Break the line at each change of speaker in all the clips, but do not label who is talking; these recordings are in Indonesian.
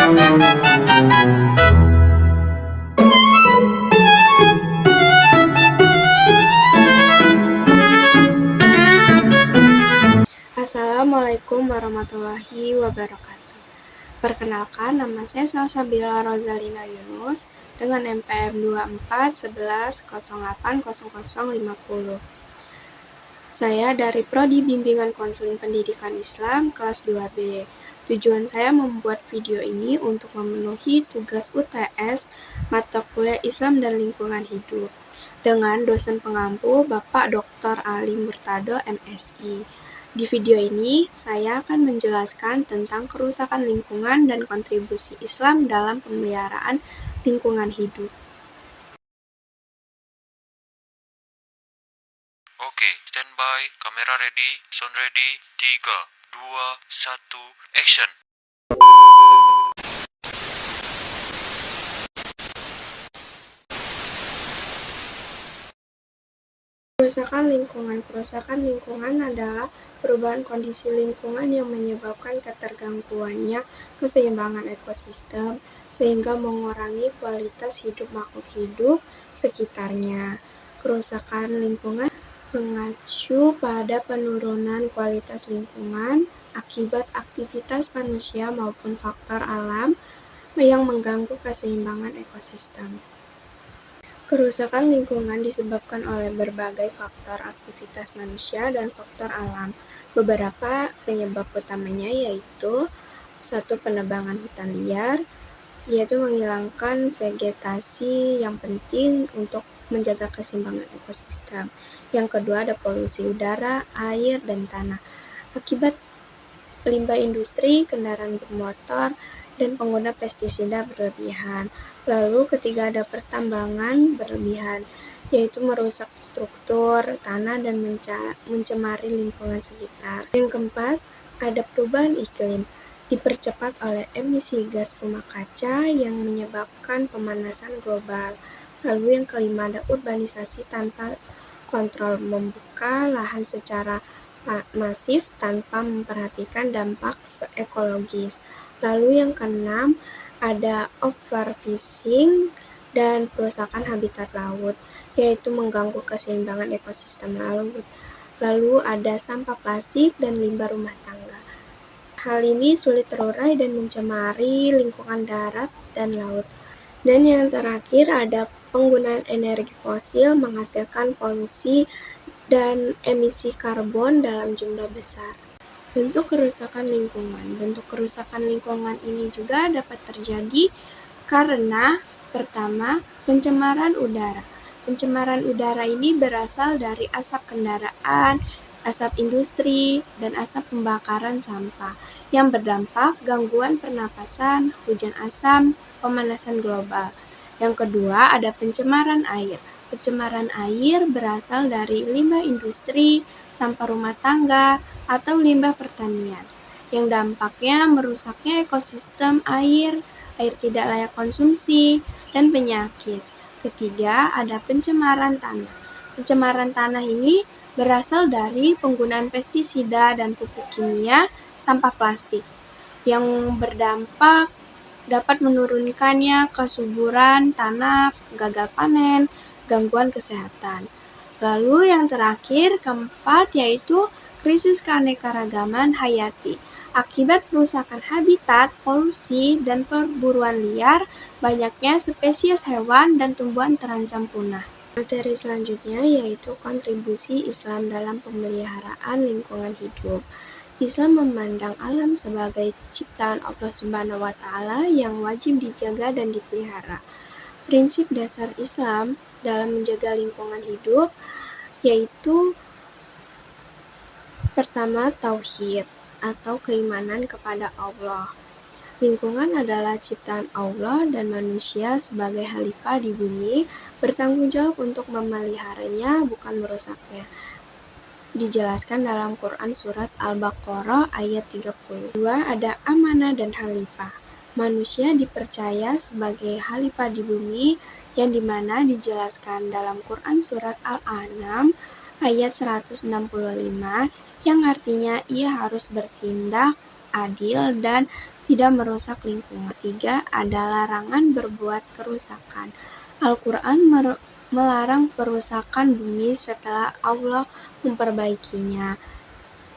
Assalamualaikum warahmatullahi wabarakatuh. Perkenalkan, nama saya Salsabila Rozalina Yunus dengan NPM 2411080050. Saya dari Prodi Bimbingan Konseling Pendidikan Islam kelas 2B. Tujuan saya membuat video ini untuk memenuhi tugas UTS mata kuliah Islam dan Lingkungan Hidup dengan dosen pengampu Bapak Dr. Ali Murtado MSI. Di video ini, saya akan menjelaskan tentang kerusakan lingkungan dan kontribusi Islam dalam pemeliharaan lingkungan hidup.
Oke, standby, kamera ready, sound ready, 3, 2, 1, action!
Kerusakan lingkungan adalah perubahan kondisi lingkungan yang menyebabkan ketergangguannya keseimbangan ekosistem, sehingga mengurangi kualitas hidup makhluk hidup sekitarnya. Kerusakan lingkungan mengacu pada penurunan kualitas lingkungan akibat aktivitas manusia maupun faktor alam yang mengganggu keseimbangan ekosistem. Kerusakan lingkungan disebabkan oleh berbagai faktor aktivitas manusia dan faktor alam. Beberapa penyebab utamanya yaitu 1. Penebangan hutan liar, yaitu menghilangkan vegetasi yang penting untuk menjaga keseimbangan ekosistem. Yang kedua, ada polusi udara, air, dan tanah. Akibat limbah industri, kendaraan bermotor, dan pengguna pestisida berlebihan. Lalu ketiga, ada pertambangan berlebihan, yaitu merusak struktur tanah dan mencemari lingkungan sekitar. Yang keempat, ada perubahan iklim, dipercepat oleh emisi gas rumah kaca yang menyebabkan pemanasan global. Lalu yang kelima, ada urbanisasi tanpa kontrol, membuka lahan secara masif tanpa memperhatikan dampak ekologis. Lalu yang keenam, ada overfishing dan perusakan habitat laut, yaitu mengganggu keseimbangan ekosistem laut. Lalu ada sampah plastik dan limbah rumah tangga. Hal ini sulit terurai dan mencemari lingkungan darat dan laut. Dan yang terakhir, ada penggunaan energi fosil menghasilkan polusi dan emisi karbon dalam jumlah besar. Bentuk kerusakan lingkungan ini juga dapat terjadi karena pertama, pencemaran udara. Pencemaran udara ini berasal dari asap kendaraan, asap industri, dan asap pembakaran sampah yang berdampak gangguan pernapasan, hujan asam, pemanasan global. Yang kedua, ada pencemaran air. Pencemaran air berasal dari limbah industri, sampah rumah tangga, atau limbah pertanian, yang dampaknya merusaknya ekosistem air tidak layak konsumsi, dan penyakit. Ketiga, ada pencemaran tanah. Pencemaran tanah ini berasal dari penggunaan pestisida dan pupuk kimia, sampah plastik, yang berdampak dapat menurunkannya kesuburan tanah, gagal panen, gangguan kesehatan. Lalu yang terakhir, keempat, yaitu krisis keanekaragaman hayati. Akibat perusakan habitat, polusi, dan perburuan liar, banyaknya spesies hewan dan tumbuhan terancam punah. Materi selanjutnya yaitu kontribusi Islam dalam pemeliharaan lingkungan hidup. Islam memandang alam sebagai ciptaan Allah Subhanahu wa Ta'ala yang wajib dijaga dan dipelihara. Prinsip dasar Islam dalam menjaga lingkungan hidup yaitu pertama, tauhid atau keimanan kepada Allah. Lingkungan adalah ciptaan Allah dan manusia sebagai khalifah di bumi bertanggung jawab untuk memeliharanya, bukan merusaknya. Dijelaskan dalam Quran Surat Al-Baqarah ayat 30. Kedua, ada amanah dan khalifah. Manusia dipercaya sebagai khalifah di bumi, yang dimana dijelaskan dalam Quran Surat Al-An'am ayat 165, yang artinya ia harus bertindak adil dan tidak merusak lingkungan. Ketiga ada larangan berbuat kerusakan. Al-Quran melarang perusakan bumi setelah Allah memperbaikinya.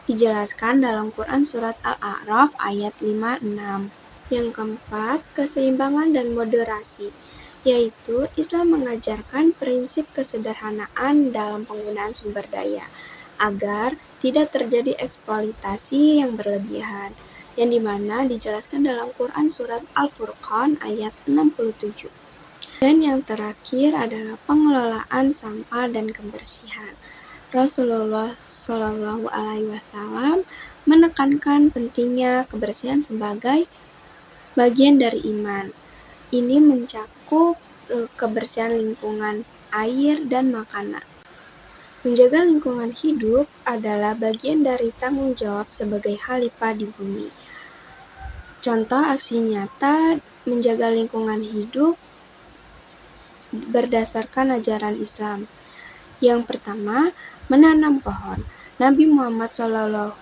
Dijelaskan dalam Quran Surat Al-A'raf ayat 5-6. Yang keempat, keseimbangan dan moderasi, yaitu Islam mengajarkan prinsip kesederhanaan dalam penggunaan sumber daya, agar tidak terjadi eksploitasi yang berlebihan, yang dimana dijelaskan dalam Quran Surat Al-Furqan ayat 67. Dan yang terakhir adalah pengelolaan sampah dan kebersihan. Rasulullah Shallallahu Alaihi Wasallam menekankan pentingnya kebersihan sebagai bagian dari iman. Ini mencakup kebersihan lingkungan, air, dan makanan. Menjaga lingkungan hidup adalah bagian dari tanggung jawab sebagai khalifah di bumi. Contoh aksi nyata menjaga lingkungan hidup berdasarkan ajaran Islam. Yang pertama, menanam pohon. Nabi Muhammad SAW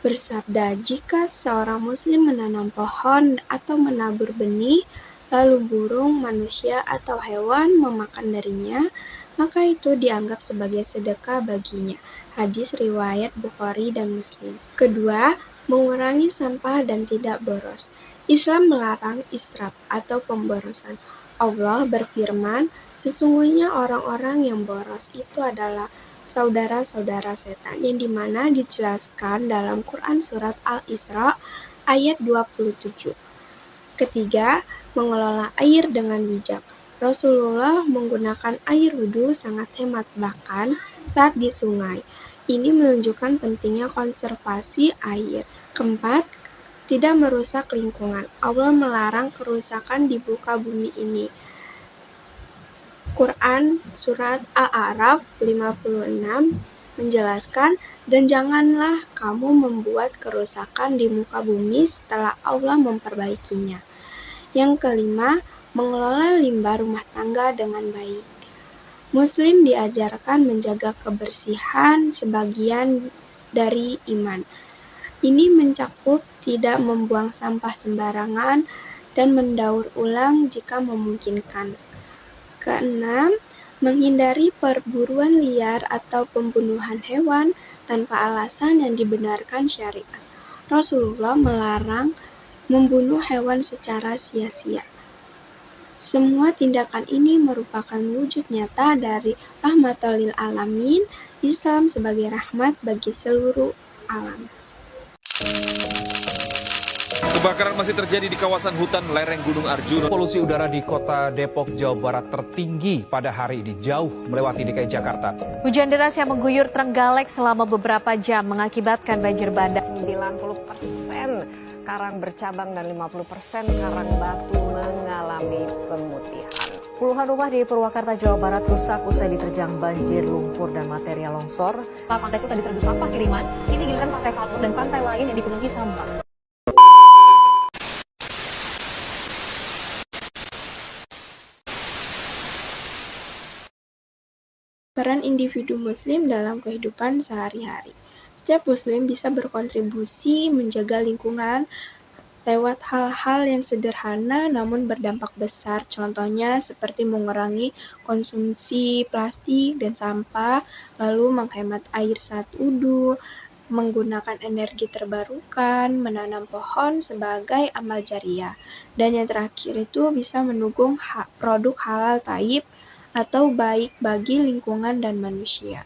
bersabda, jika seorang muslim menanam pohon atau menabur benih, lalu burung, manusia, atau hewan memakan darinya, maka itu dianggap sebagai sedekah baginya. Hadis riwayat Bukhari dan Muslim. Kedua, mengurangi sampah dan tidak boros. Islam melarang israf atau pemborosan. Allah berfirman, sesungguhnya orang-orang yang boros itu adalah saudara-saudara setan, yang dimana dijelaskan dalam Quran Surat Al-Isra ayat 27. Ketiga, mengelola air dengan bijak. Rasulullah menggunakan air wudhu sangat hemat bahkan saat di sungai. Ini menunjukkan pentingnya konservasi air. Keempat, tidak merusak lingkungan. Allah melarang kerusakan di muka bumi ini. Quran Surat Al-A'raf 56 menjelaskan, dan janganlah kamu membuat kerusakan di muka bumi setelah Allah memperbaikinya. Yang kelima, mengelola limbah rumah tangga dengan baik. Muslim diajarkan menjaga kebersihan sebagian dari iman. Ini mencakup tidak membuang sampah sembarangan dan mendaur ulang jika memungkinkan. Keenam, menghindari perburuan liar atau pembunuhan hewan tanpa alasan yang dibenarkan syariat. Rasulullah melarang membunuh hewan secara sia-sia. Semua tindakan ini merupakan wujud nyata dari rahmatal lil alamin, Islam sebagai rahmat bagi seluruh alam.
Kebakaran masih terjadi di kawasan hutan lereng Gunung Arjuna.
Polusi udara di kota Depok, Jawa Barat tertinggi pada hari ini, jauh melewati DKI Jakarta.
Hujan deras yang mengguyur Trenggalek selama beberapa jam mengakibatkan banjir bandang.
90% karang bercabang dan 50% karang batu mengalami pemutihan.
Puluhan rumah di Purwakarta, Jawa Barat rusak usai diterjang banjir, lumpur, dan material longsor. Pantai itu tadi serbu sampah kiriman, ini giliran pantai satu dan pantai lain yang dipenuhi sampah.
Peran individu muslim dalam kehidupan sehari-hari. Setiap muslim bisa berkontribusi menjaga lingkungan lewat hal-hal yang sederhana namun berdampak besar. Contohnya seperti mengurangi konsumsi plastik dan sampah, lalu menghemat air saat wudhu, menggunakan energi terbarukan, menanam pohon sebagai amal jariah. Dan yang terakhir itu bisa mendukung produk halal thayyib atau baik bagi lingkungan dan manusia.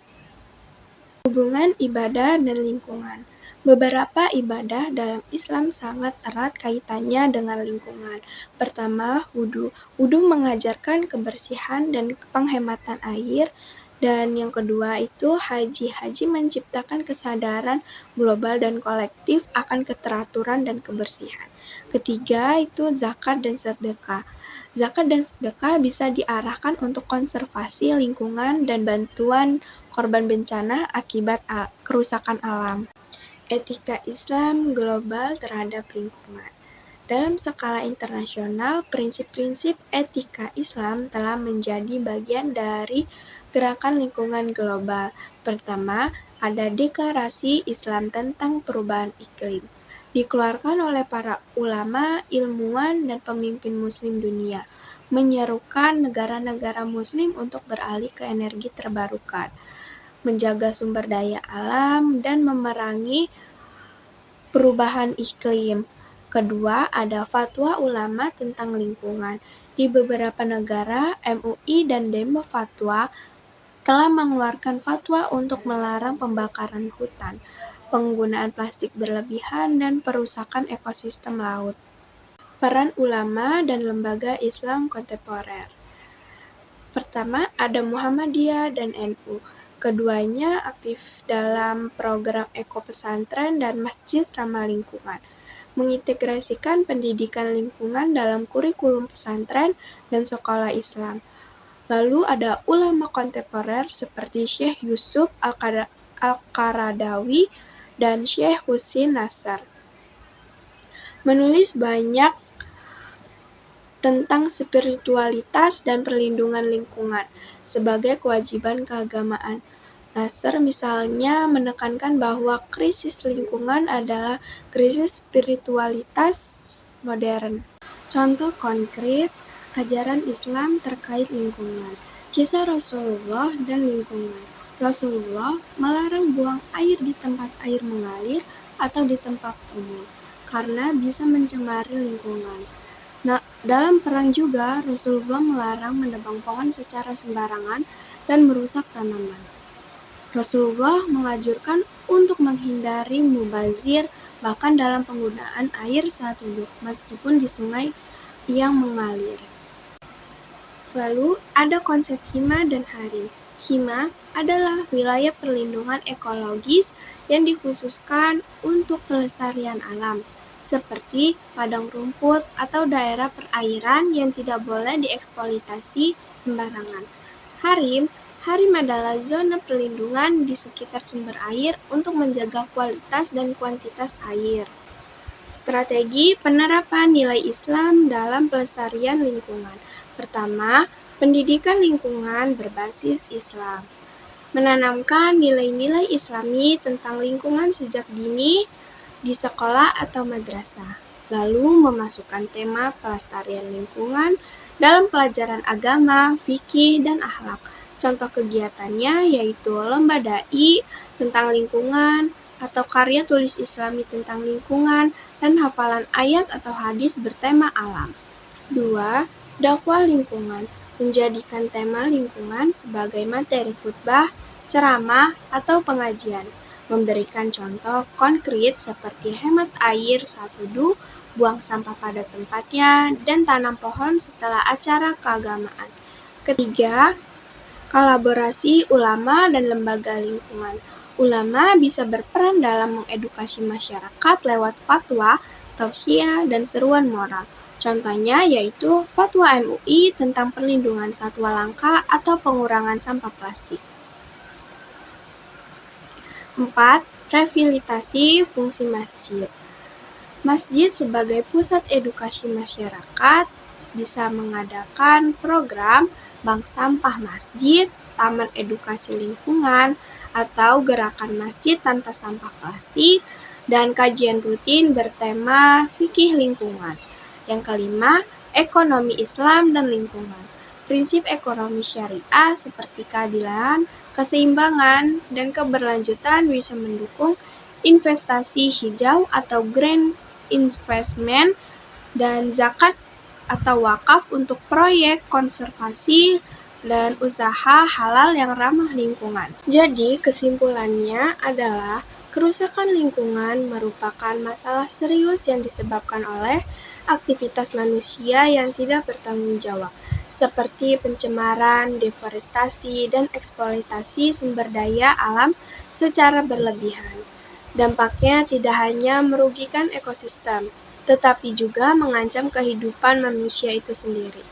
Hubungan ibadah dan lingkungan. Beberapa ibadah dalam Islam sangat erat kaitannya dengan lingkungan. Pertama, wudhu. Wudhu mengajarkan kebersihan dan penghematan air. Dan yang kedua itu haji. Haji menciptakan kesadaran global dan kolektif akan keteraturan dan kebersihan. Ketiga itu zakat dan sedekah. Zakat dan sedekah bisa diarahkan untuk konservasi lingkungan dan bantuan korban bencana akibat kerusakan alam. Etika Islam global terhadap lingkungan. Dalam skala internasional, prinsip-prinsip etika Islam telah menjadi bagian dari gerakan lingkungan global. Pertama, ada Deklarasi Islam tentang Perubahan Iklim, dikeluarkan oleh para ulama, ilmuwan, dan pemimpin Muslim dunia, menyerukan negara-negara Muslim untuk beralih ke energi terbarukan, menjaga sumber daya alam, dan memerangi perubahan iklim. Kedua, ada fatwa ulama tentang lingkungan. Di beberapa negara, MUI dan Demo Fatwa telah mengeluarkan fatwa untuk melarang pembakaran hutan, penggunaan plastik berlebihan, dan perusakan ekosistem laut. Peran ulama dan lembaga Islam kontemporer. Pertama, ada Muhammadiyah dan NU. Keduanya aktif dalam program Eko Pesantren dan Masjid Ramah Lingkungan, mengintegrasikan pendidikan lingkungan dalam kurikulum pesantren dan sekolah Islam. Lalu ada ulama kontemporer seperti Syekh Yusuf Al-Qaradawi dan Syekh Husin Nasr. Menulis banyak tentang spiritualitas dan perlindungan lingkungan sebagai kewajiban keagamaan. Nasr misalnya menekankan bahwa krisis lingkungan adalah krisis spiritualitas modern. Contoh konkret ajaran Islam terkait lingkungan. Kisah Rasulullah dan lingkungan. Rasulullah melarang buang air di tempat air mengalir atau di tempat umum karena bisa mencemari lingkungan. Nah, dalam perang juga Rasulullah melarang menebang pohon secara sembarangan dan merusak tanaman. Rasulullah menganjurkan untuk menghindari mubazir bahkan dalam penggunaan air saat wudhu, meskipun di sungai yang mengalir. Lalu ada konsep hima dan harim. Hima adalah wilayah perlindungan ekologis yang dikhususkan untuk pelestarian alam, seperti padang rumput atau daerah perairan yang tidak boleh dieksploitasi sembarangan. Harim adalah zona perlindungan di sekitar sumber air untuk menjaga kualitas dan kuantitas air. Strategi penerapan nilai Islam dalam pelestarian lingkungan. Pertama, pendidikan lingkungan berbasis Islam. Menanamkan nilai-nilai Islami tentang lingkungan sejak dini di sekolah atau madrasah. Lalu memasukkan tema pelestarian lingkungan dalam pelajaran agama, fikih, dan akhlak. Contoh kegiatannya yaitu lomba dai tentang lingkungan, atau karya tulis Islami tentang lingkungan, dan hafalan ayat atau hadis bertema alam. 2. Dakwah lingkungan. Menjadikan tema lingkungan sebagai materi khutbah, ceramah, atau pengajian. Memberikan contoh konkret seperti hemat air saat wudhu, buang sampah pada tempatnya, dan tanam pohon setelah acara keagamaan. Ketiga, kolaborasi ulama dan lembaga lingkungan. Ulama bisa berperan dalam mengedukasi masyarakat lewat fatwa, tausiah, dan seruan moral. Contohnya yaitu fatwa MUI tentang perlindungan satwa langka atau pengurangan sampah plastik. 4. Revitalisasi fungsi masjid. Masjid sebagai pusat edukasi masyarakat bisa mengadakan program bank sampah masjid, taman edukasi lingkungan, atau gerakan masjid tanpa sampah plastik, dan kajian rutin bertema fikih lingkungan. Yang kelima, ekonomi Islam dan lingkungan. Prinsip ekonomi syariah seperti keadilan, keseimbangan, dan keberlanjutan bisa mendukung investasi hijau atau green investment dan zakat atau wakaf untuk proyek konservasi dan usaha halal yang ramah lingkungan. Jadi, kesimpulannya adalah kerusakan lingkungan merupakan masalah serius yang disebabkan oleh aktivitas manusia yang tidak bertanggung jawab, seperti pencemaran, deforestasi, dan eksploitasi sumber daya alam secara berlebihan. Dampaknya tidak hanya merugikan ekosistem, tetapi juga mengancam kehidupan manusia itu sendiri.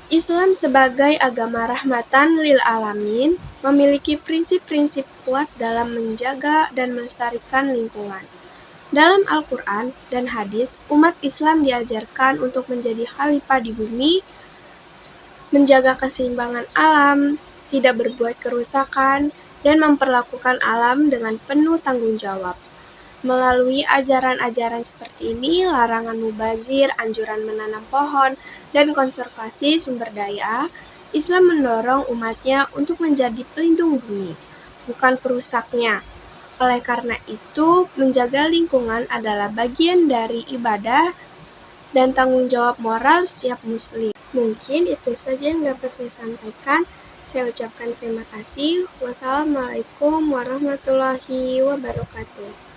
Islam sebagai agama rahmatan lil alamin memiliki prinsip-prinsip kuat dalam menjaga dan melestarikan lingkungan. Dalam Al-Quran dan hadis, umat Islam diajarkan untuk menjadi khalifah di bumi, menjaga keseimbangan alam, tidak berbuat kerusakan, dan memperlakukan alam dengan penuh tanggung jawab. Melalui ajaran-ajaran seperti ini, larangan mubazir, anjuran menanam pohon, dan konservasi sumber daya, Islam mendorong umatnya untuk menjadi pelindung bumi, bukan perusaknya. Oleh karena itu, menjaga lingkungan adalah bagian dari ibadah dan tanggung jawab moral setiap muslim. Mungkin itu saja yang dapat saya sampaikan. Saya ucapkan terima kasih. Wassalamualaikum warahmatullahi wabarakatuh.